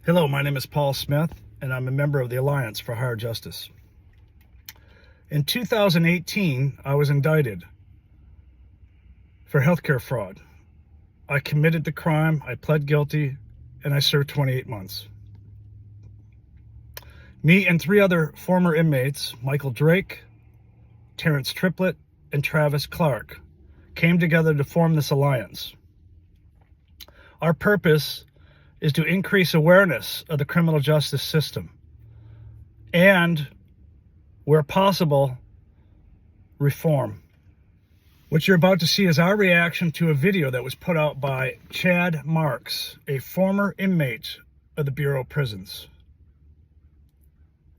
Hello, my name is Paul Smith, and I'm a member of the Alliance for Higher Justice. In 2018, I was indicted for healthcare fraud. I committed the crime, I pled guilty, and I served 28 months. Me and three other former inmates, Michael Drake, Terrence Triplett, and Travis Clark, came together to form this alliance. Our purpose is to increase awareness of the criminal justice system and, where possible, reform. What you're about to see is our reaction to a video that was put out by Chad Marks, a former inmate of the Bureau of Prisons.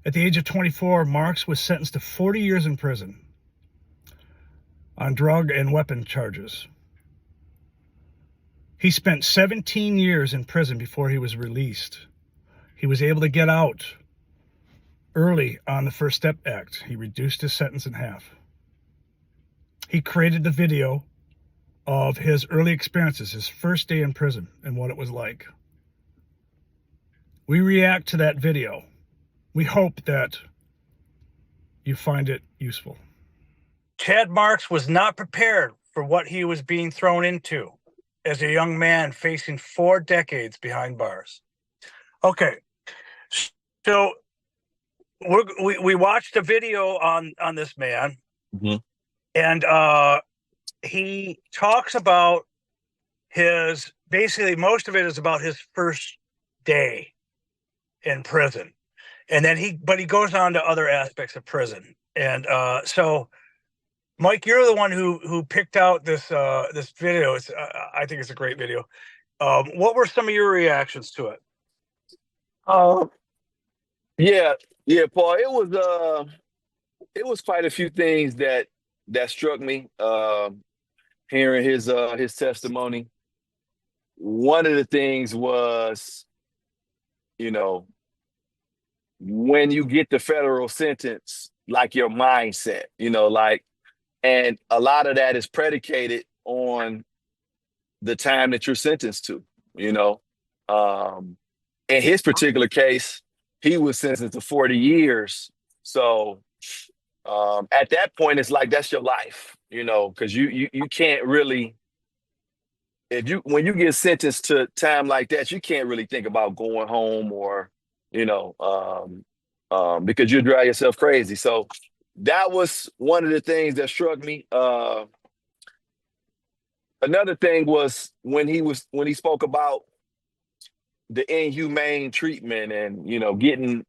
At the age of 24, Marks was sentenced to 40 years in prison on drug and weapon charges. He spent 17 years in prison before he was released. He was able to get out early on the First Step Act. He reduced his sentence in half. He created the video of his early experiences, his first day in prison, and what it was like. We react to that video. We hope that you find it useful. Chad Marks was not prepared for what he was being thrown into as a young man facing 4 decades behind bars. Okay, so we watched a video on this man, and he talks about basically most of it is about his first day in prison, and then he goes on to other aspects of prison, and so. Mike, you're the one who picked out this video. I think it's a great video. What were some of your reactions to it? Yeah, Paul. It was quite a few things that struck me. Hearing his testimony. One of the things was, when you get the federal sentence, like your mindset, and a lot of that is predicated on the time that you're sentenced to, In his particular case, he was sentenced to 40 years. So at that point, it's like that's your life, because you can't really, when you get sentenced to time like that, you can't really think about going home or, because you drive yourself crazy. So that was one of the things that struck me. Another thing was when he spoke about the inhumane treatment and, getting,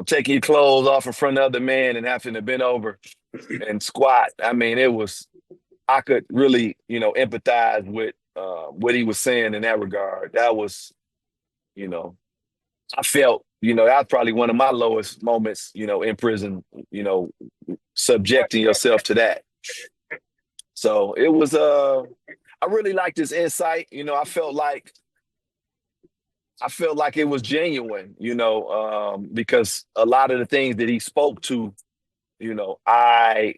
taking your clothes off in front of other men and having to bend over and squat. I mean, I could really, empathize with what he was saying in that regard. That was, I felt, that was probably one of my lowest moments, in prison, subjecting yourself to that. So it was, I really liked his insight. I felt like it was genuine, because a lot of the things that he spoke to, if I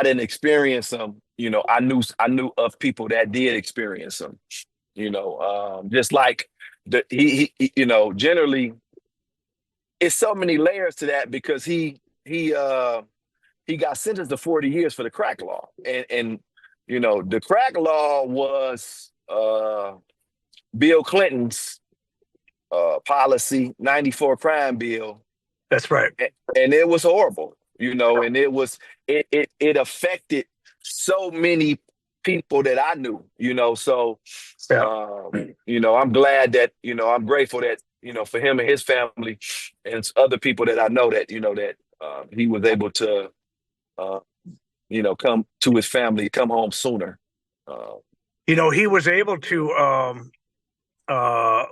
didn't experience them, I knew of people that did experience them, just like he generally, it's so many layers to that because he got sentenced to 40 years for the crack law. And the crack law was Bill Clinton's policy 94 crime bill. That's right. And it was horrible, and it affected so many people that I knew, so I'm glad that, I'm grateful that, for him and his family and other people that I know that, that he was able to, come to his family, come home sooner. He was able to,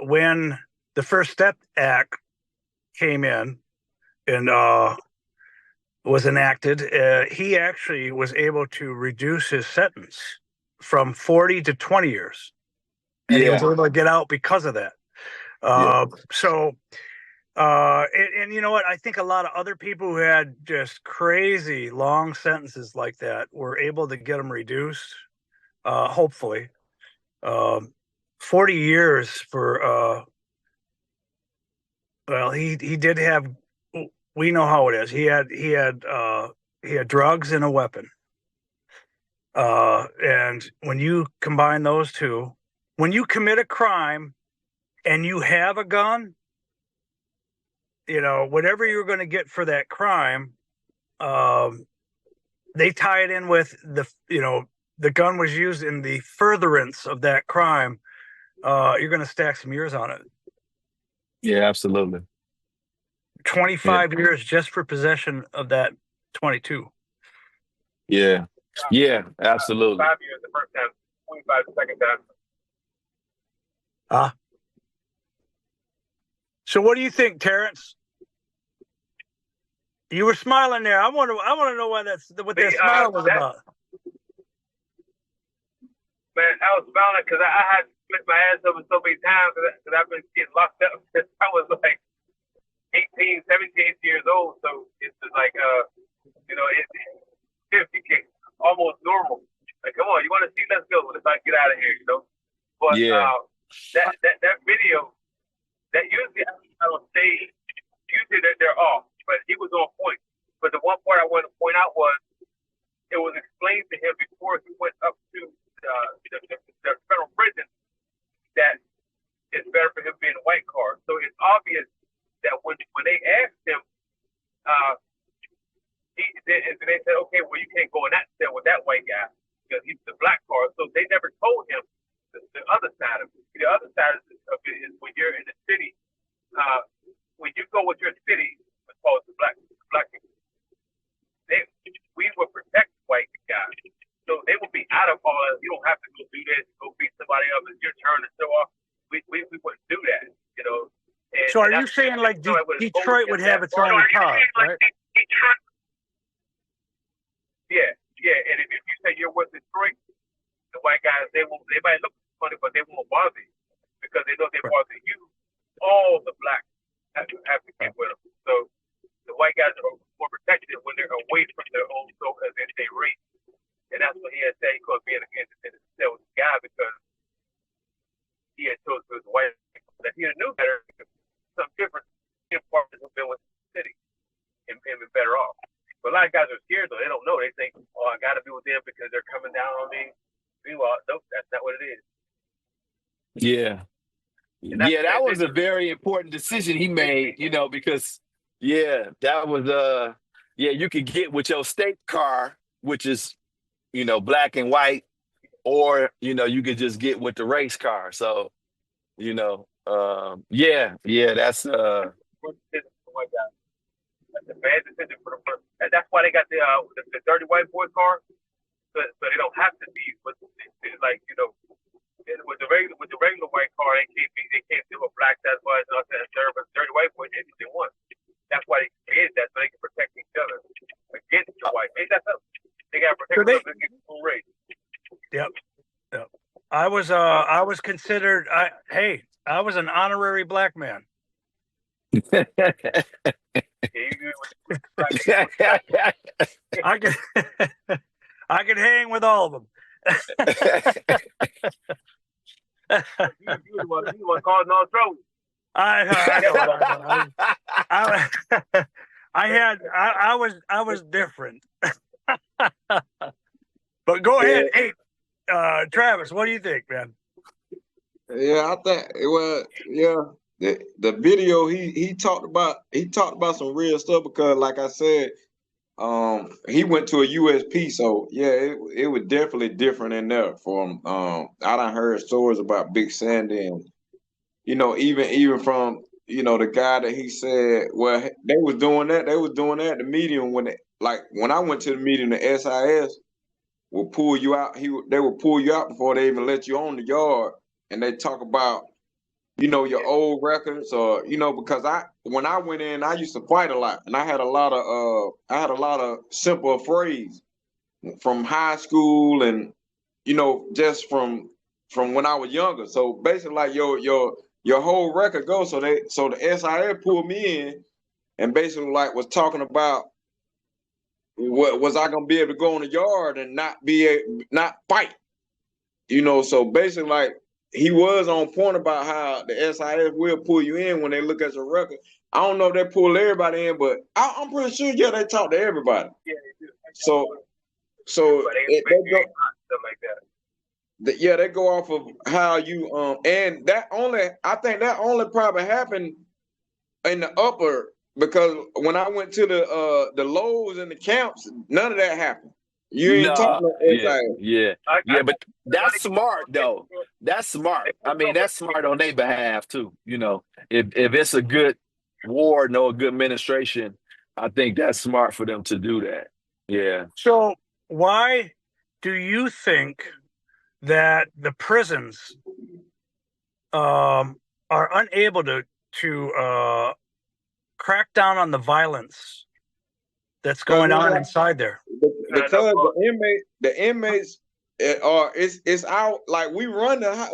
when the First Step Act came in and was enacted, he actually was able to reduce his sentence from 40 to 20 years. And he was able to get out because of that. So, and you know what? I think a lot of other people who had just crazy long sentences like that were able to get them reduced, hopefully. 40 years for Well, he did have. We know how it is. He had drugs and a weapon. And when you combine those two, when you commit a crime and you have a gun, whatever you're going to get for that crime, they tie it in with the gun was used in the furtherance of that crime. You're going to stack some years on it. Yeah, absolutely. 25 years just for possession of that 22. Yeah. Yeah, absolutely. 5 years the first time, 25 the second time. So what do you think, Terrence? You were smiling there. I want to know what that smile was about. Man, I was smiling because I had split my ass over so many times because I've been getting locked up since I was like 18, 17 years old. So it's just like, it's almost normal. Like, come on, you want to see? Let's go. Let's get out of here, But that video, that usually I don't say, usually they're off, but he was on point. But the one part I want to point out was it was explained to him before he went up to the federal prison that it's better for him being a white card. So it's obvious that when they asked him, they said, okay, well, you can't go in that cell with that white guy because he's the black card. So they never told him the other side of it. The other side of it is when you're in the city, when you go with your city, what's called the black people, we will protect white guys. So they will be out of all that. You don't have to go do this, go beat somebody up. It's your turn to show off. We wouldn't do that, And, so are you saying like Detroit would have its own car, right? Yeah. And if you say you're with Detroit, the white guys, they might look funny, but they won't bother you because they know they bother you. All the blacks have to get with them. So the white guys are more protected when they're away from their own soul as they race. And that's what he had said. He couldn't be in the cell with the guy because he had told his wife that he knew better. Some different partners have been with the city and been better off. But a lot of guys are scared though. They don't know. They think, oh, I got to be with them because they're coming down on me. Meanwhile, nope, that's not what it is. Yeah. Yeah, that was a very important decision he made, because that was you could get with your state car, which is, black and white, or you could just get with the race car. So, that's That's a bad decision for the first. And that's why they got the dirty white boy car, so they don't have to be with with the regular white car. They can't do a black that was not that third, but dirty white boy they want. That's why they created that so they can protect each other against the white. Ain't that something? They got to protect each other against the full race. Yep. I was considered. I was an honorary black man. I could hang with all of them. You want causing all trouble. I was different. But go ahead. Hey, Travis, what do you think, man? Yeah, I think the video he talked about some real stuff because like I said, he went to a USP, so it was definitely different in there for him. I done heard stories about Big Sandy and even from the guy that he said, well, they was doing that at the meeting when I went to the meeting, the SIS will pull you out. They will pull you out before they even let you on the yard, and they talk about your old records or because when I went in, I used to fight a lot, and I had a lot of simple phrase from high school and just from when I was younger. So basically, like your whole record goes. So the SIS pulled me in and basically was talking about what was I gonna be able to go in the yard and not fight. So basically he was on point about how the SIS will pull you in when they look at your record. I don't know if they pull everybody in, but I'm pretty sure, yeah, they talk to everybody. Yeah, they do. So But they they go, stuff like that. yeah, they go off of how you and that only, I think that only probably happened in the upper, because when I went to the lows and the camps, none of that happened. You ain't Nah, talking no yeah, inside. yeah, I but that's smart though. That's smart. I mean, that's smart on their behalf too. You know, if it's a good ward, no, a good administration, I think that's smart for them to do that. Yeah. So why do you think that the prisons are unable to crack down on the violence that's going on inside there? Because the inmates are, it's out, like we run the house,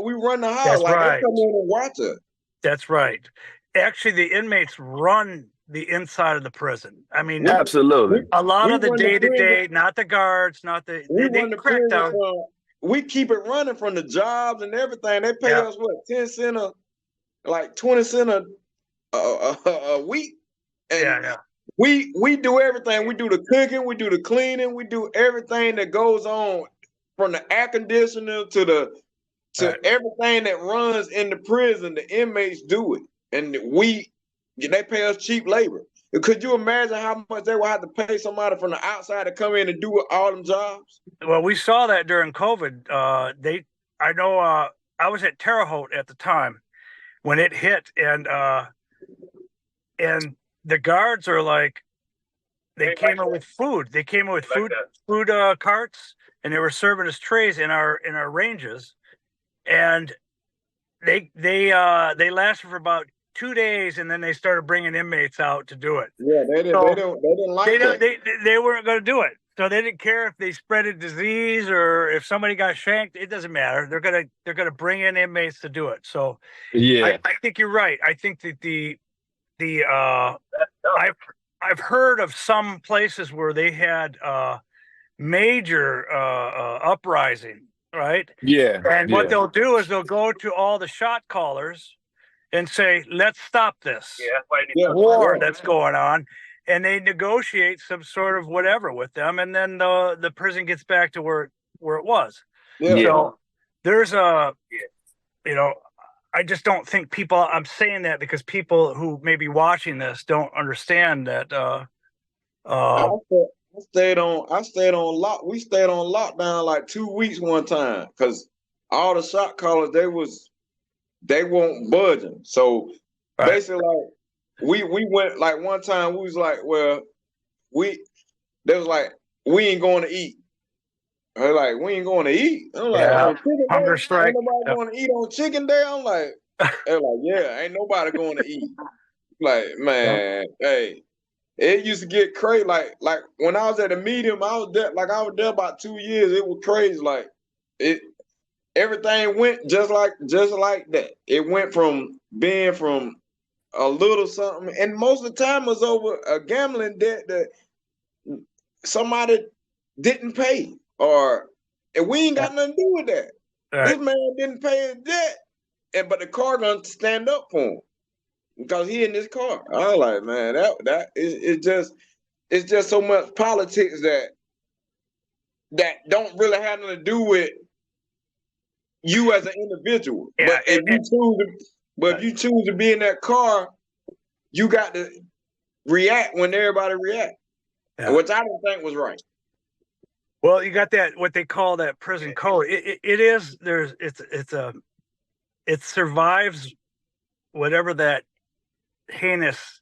That's like right. they come in and watch us. That's right. Actually, the inmates run the inside of the prison. I mean, Absolutely. a lot We of the run the day-to-day, not the guards, not the We they run the crack prison down. from, we keep it running from the jobs and everything. They pay us what, 10 cent like 20 cent a week, and Yeah. we do everything. We do the cooking, we do the cleaning, we do everything that goes on, from the air conditioner to Right. everything that runs in the prison. The inmates do it, and they pay us cheap labor. Could you imagine how much they would have to pay somebody from the outside to come in and do all them jobs? Well, we saw that during COVID. I know. I was at Terre Haute at the time when it hit, and the guards are like, they came in with food. They came in with food carts, and they were serving us trays in our ranges, and they lasted for about 2 days, and then they started bringing inmates out to do it. Yeah, they didn't like that. They weren't going to do it, so they didn't care if they spread a disease or if somebody got shanked. It doesn't matter. They're gonna bring in inmates to do it. So Yeah. I think you're right. I think that I've heard of some places where they had major uprising, right? Yeah. And what Yeah. they'll do is they'll go to all the shot callers and say, let's stop this war that's going on. And they negotiate some sort of whatever with them. And then the prison gets back to where it was. Yeah. So there's I just don't think people, I'm saying that because people who may be watching this don't understand that. I stayed on lock. We stayed on lockdown like 2 weeks one time, because all the shot callers, they weren't budging. So basically, like we went, like one time we was like, well, they was like, we ain't going to eat. They're like, we ain't going to eat. I'm like, on chicken hunger day? strike. Ain't nobody going to eat on chicken day? I'm like, they're like, yeah, ain't nobody going to eat. Like, man, hey. It used to get crazy. Like when I was at the medium, I was there about 2 years. It was crazy. Like everything went just like that. It went from being from a little something, and most of the time was over a gambling debt that somebody didn't pay, and we ain't got nothing to do with that. This man didn't pay his debt, but the car gonna stand up for him because he in this car. I was like, man, that is it's just so much politics that don't really have nothing to do with you as an individual. Yeah, if you choose to be in that car, you got to react when everybody react, which I don't think was right. Well, you got that, what they call that prison code. It survives whatever that heinous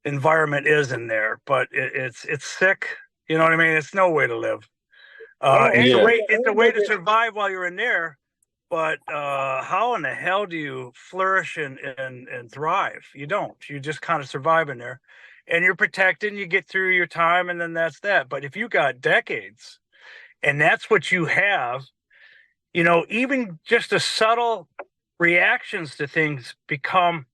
environment is in there, but it's sick. You know what I mean? It's no way to live. It's a way to survive while you're in there, but how in the hell do you flourish and thrive? You don't. You just kind of survive in there, and you're protected, and you get through your time, and then that's that. But if you got decades, and that's what you have, even just the subtle reactions to things become,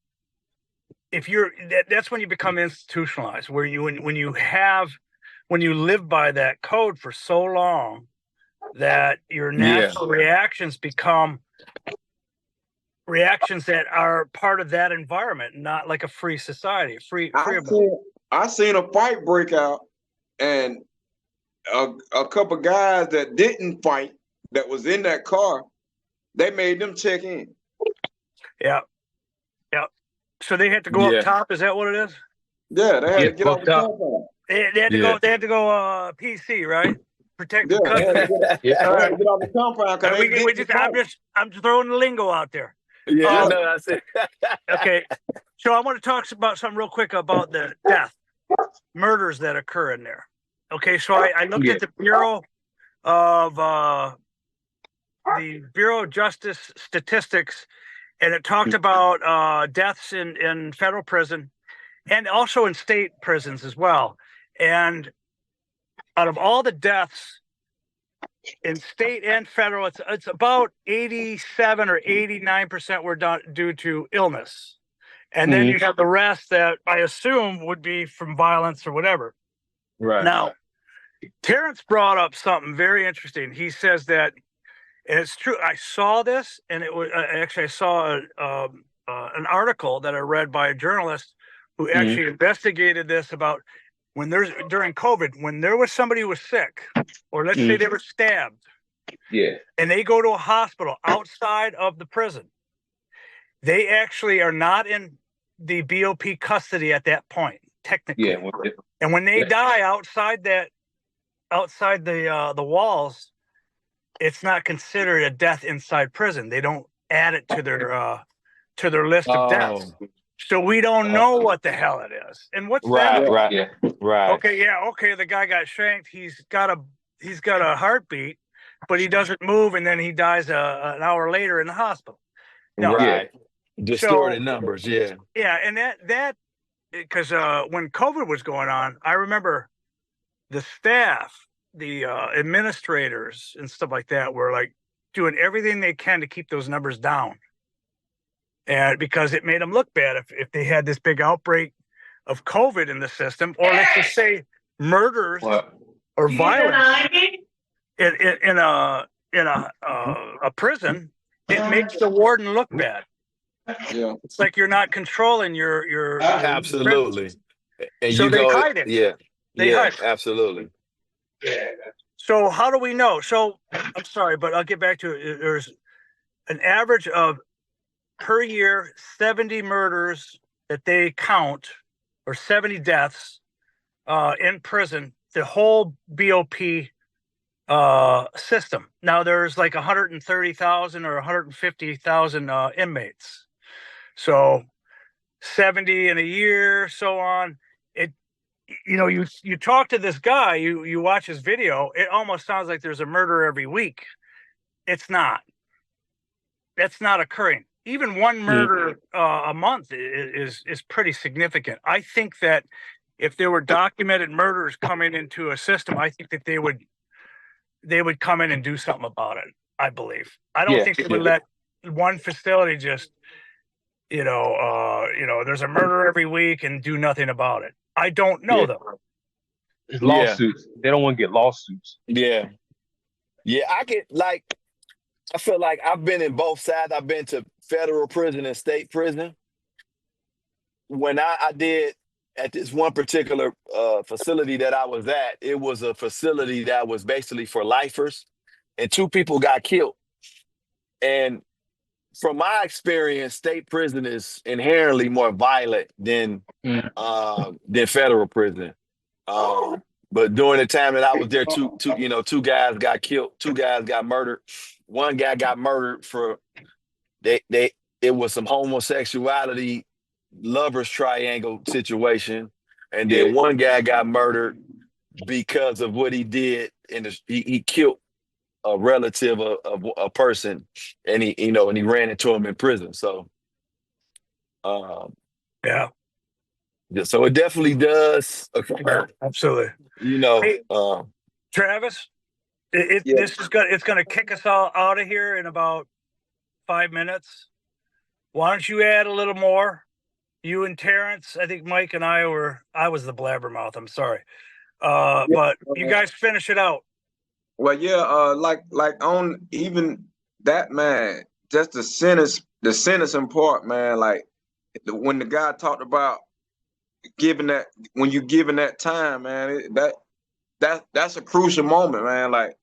that's when you become institutionalized, where when you live by that code for so long that your natural reactions become reactions that are part of that environment, not like a free society, free. I seen a fight break out, and a couple guys that didn't fight that was in that car, they made them check in. Yeah. So they had to go up top. Is that what it is? Yeah, they had to get off the compound. They had to go. They had to go. PC, right? Protective Yeah, they had custody. to get off the compound. I'm just throwing the lingo out there. Yeah, no, that's it. Okay, so I want to talk about something real quick about the murders that occur in there. Okay, so I looked at the Bureau of Justice Statistics, and it talked about deaths in federal prison and also in state prisons as well. And out of all the deaths in state and federal, it's about 87 or 89% were due to illness. And then you have the rest that I assume would be from violence or whatever. Right. Now, Terrence brought up something very interesting. He says that, and it's true, I saw this, and it was actually I saw an article that I read by a journalist who actually investigated this about when during COVID, when there was somebody who was sick, or let's say they were stabbed, and they go to a hospital outside of the prison, they actually are not in the BOP custody at that point, technically. And when they die outside the walls, it's not considered a death inside prison. They don't add it to their list of deaths. So we don't know what the hell it is. And what's that? Right. Okay, the guy got shanked. He's got a heartbeat, but he doesn't move, and then he dies an hour later in the hospital. No, distorted numbers, Yeah, and that because when COVID was going on, I remember the staff, the administrators and stuff like that were like doing everything they can to keep those numbers down. And because it made them look bad if they had this big outbreak of COVID in the system, or let's just say murders or violence in a prison, it makes the warden look bad. Yeah, it's like you're not controlling your absolutely. And so they hide it. They hide it. Absolutely. So how do we know? So I'm sorry, but I'll get back to it. There's an average of per year 70 murders that they count, or 70 deaths in prison, the whole BOP system. Now there's like 130,000 or 150,000 inmates. So 70 in a year, so on. You talk to this guy, you watch his video, it almost sounds like there's a murder every week. It's not. That's not occurring. Even one murder a month is pretty significant. I think that if there were documented murders coming into a system, I think that they would come in and do something about it. I believe. I don't think they would let one facility just, there's a murder every week and do nothing about it. I don't know though. It's lawsuits. They don't want to get lawsuits. Yeah, I feel like I've been in both sides. I've been to federal prison and state prison. When I did at this one particular facility that I was at, it was a facility that was basically for lifers, and 2 people got killed. And from my experience, state prison is inherently more violent than federal prison. But during the time that I was there, two guys got killed, 2 guys got murdered. One guy got murdered for it was some homosexuality lovers triangle situation, and then one guy got murdered because of what he did, and he killed a relative of a person, and he ran into him in prison. So, so it definitely does occur. Absolutely. Hey, Travis, it's gonna kick us all out of here in about 5 minutes. Why don't you add a little more? You and Terrence, I think Mike and I was the blabbermouth. I'm sorry. But you guys finish it out. Well, like on even that man, just the sentencing part, man. Like when the guy talked about giving that, when you giving that time, man, that's a crucial moment, man. Like,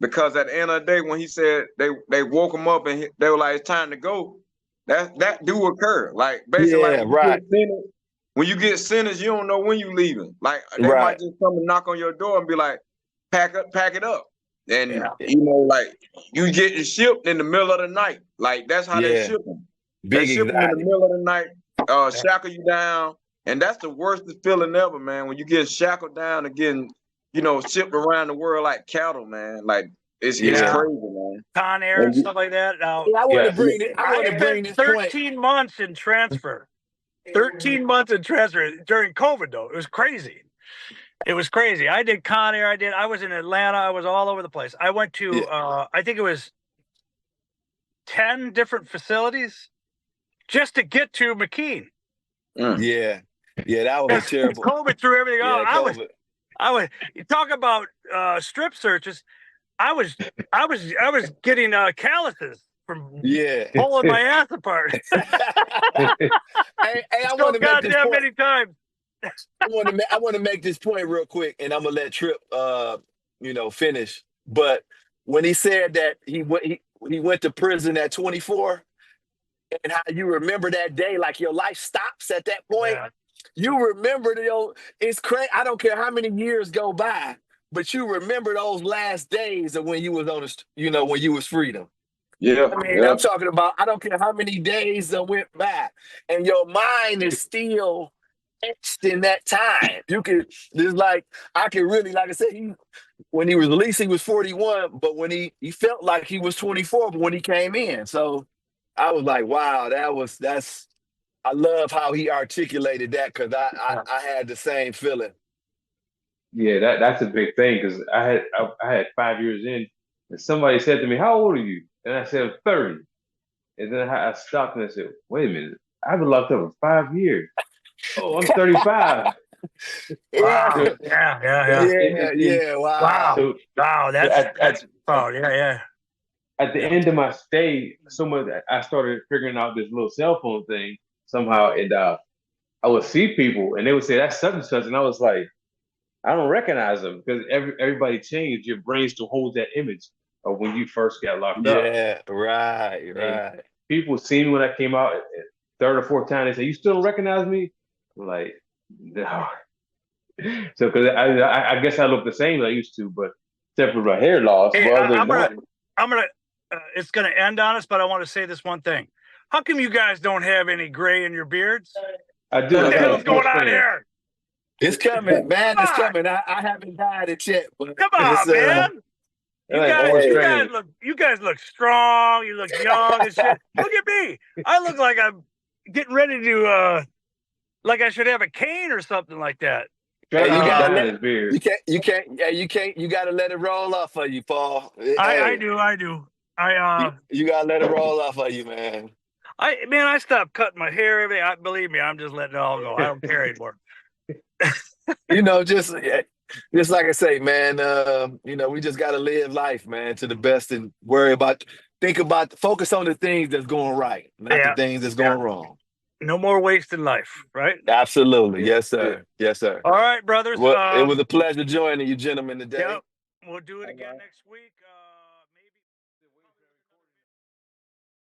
because at the end of the day, when he said they woke him up and they were like, it's time to go, that do occur. Like basically, Yeah, like right. when you get sentenced, you don't know when you leaving. Like they Right. might just come and knock on your door and be like, pack it up. And Yeah. you know, like you getting shipped in the middle of the night. Like that's how they Yeah. ship them. Big They ship them in the anxiety. middle of the night, shackle you down, and that's the worst feeling ever, man. When you get shackled down and getting, you know, shipped around the world like cattle, man. Like it's Yeah. crazy, man. Con Air and stuff like that. Now, Yeah, I want to Yes. bring it. I want to spent bring this point. 13 months in transfer. 13 months in transfer during COVID, though. It was crazy. It was crazy. I did Con Air. I was in Atlanta. I was all over the place. I went to, I think it was 10 different facilities just to get to McKean. Yeah. Yeah, that was terrible. COVID threw everything Yeah, off. COVID. You talk about strip searches. I was getting calluses from Yeah. pulling my ass apart. Hey, I So want to make this goddamn point. many times. I want to make this point real quick, and I'm gonna let Trip, finish. But when he said that he went to prison at 24, and how you remember that day, like your life stops at that point. Yeah. You remember it's crazy. I don't care how many years go by, but you remember those last days of when you was when you was freedom. Yeah. I mean, I'm talking about, I don't care how many days that went by, and your mind is still etched in that time. I could really, like I said, when he was released, he was 41, but when he felt like he was 24 when he came in. So I was like, wow, I love how he articulated that, because I had the same feeling. Yeah, that's a big thing, because I had 5 years in, and somebody said to me, "How old are you?" And I said, "I'm 30." And then I stopped and I said, "Wait a minute, I've been locked up for 5 years. Oh, I'm 35." Wow. Yeah. Wow. So Wow. That's oh yeah. at the end of my stay, I started figuring out this little cell phone thing somehow, and I would see people, and they would say, "That's such and such," and I was like, I don't recognize them, because everybody changed. Your brain still holds that image of when you first got locked up. Yeah, right. And people seen when I came out third or fourth time, they say, "You still don't recognize me?" I'm like, no. So because I guess I look the same as I used to, but except for my hair loss. Hey, but other than I'm gonna it's gonna end on us, but I want to say this one thing. How come you guys don't have any gray in your beards? I do. What the I got hell's a going on strand. here? It's coming, man. It's coming. I haven't died it yet, but Come on, man. You guys look strong. You look young and shit. Look at me. I look like I'm getting ready to like I should have a cane or something like that. Hey, you gotta let his beard. You can't. You gotta let it roll off of you, Paul. I do. You gotta let it roll off of you, man. I stopped cutting my hair. Everything. Believe me, I'm just letting it all go. I don't care anymore. Just like I say, man. We just gotta live life, man, to the best, and focus on the things that's going right, not the things that's going wrong. No more wasting life, right? Absolutely. Yes, sir. Yes, sir. All right, brothers. Well, it was a pleasure joining you gentlemen today. Yep. We'll do it again next week.